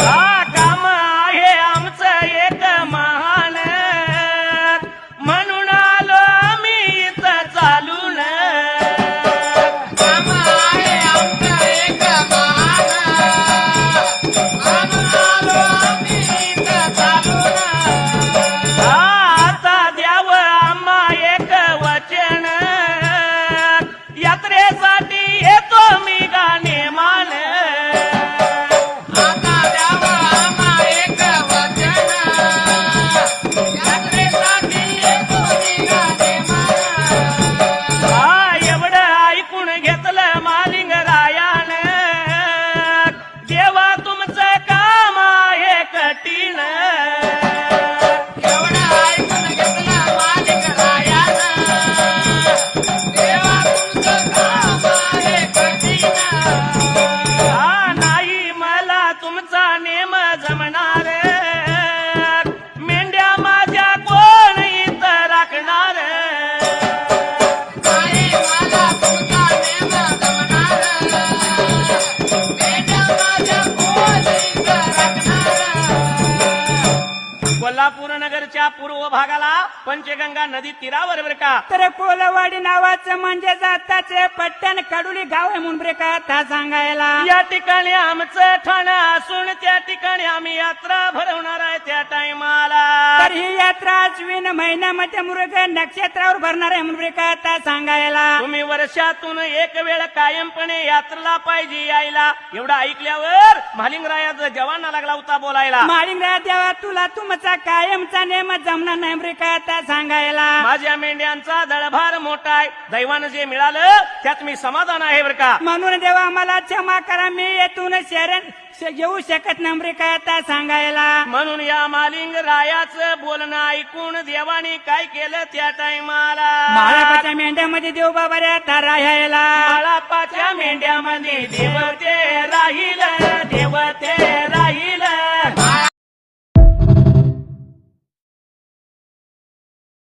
हा काम आहे आमचं एक महान, म्हणून आलो आम्ही इथं चालून. काम आहे आमचं एक महान, म्हणून आलो आम्ही इथं चालून. आता द्यावं आम्हा एक वचन, यात्रेसाठी येतो मी गाणे मान. आता द्यावं आम्हा एक वचन, यात्रेसाठी येतो निघाले मान. हा एवढं ऐकून घेतलं मालिंगरायान, देवा तुमचं काम आहे कठीण. एवढं ऐकून घेतलं मालिकरायानं, देवा तुमचं काम आहे कठीण. हा नाही मला तुमचा नेम जमणार, मेंढ्या माझ्या कोण इथं राखणार. नाही मला तुमचा नेम जमणार, मेंढ्या माझ्या कोणीचं राखणार. कोल्हापूर नगरच्या पूर्व भागाला पंचगंगा नदी तीरावर बरं का तर कोलवाडी नावाचं म्हणजे जाताचे पट्टण कडुली गाव आहे म्हणून बरे का आता सांगायला. या ठिकाणी आमचं ठाणं असून त्या ठिकाणी आम्ही यात्रा भरवणार आहे त्या टाइमाला. तर ही यात्रा अश्विन महिन्यामध्ये मृग नक्षत्रावर भरणार आहे म्हणून बरे का आता सांगायला. तुम्ही वर्षातून एक वेळ कायमपणे यात्रेला पाहिजे यायला. एवढं ऐकल्यावर मालिंगरायाचा जवाना लागला होता बोलायला. माळिंगरा देवा तुला तुमचा कायमचा नेम जमणार नाही बरे का आता सांगायला. माझ्या मेंढ्यांचा दळभार मोठा आहे, दैवानं जे मिळालं त्यात मी समाधान आहे बरं का. म्हणून देवा मला क्षमा करा, मी येथून शरण येऊ शकत नाही बरे का आता सांगायला. म्हणून या मालिंगरायाचं बोलणं ऐकून देवाने काय केलं त्या टाइमाला. माळापाच्या मेंढ्यामध्ये देव बाबा रे आता राहायला. माळापाच्या मेंढ्यामध्ये देवते राहील, देवते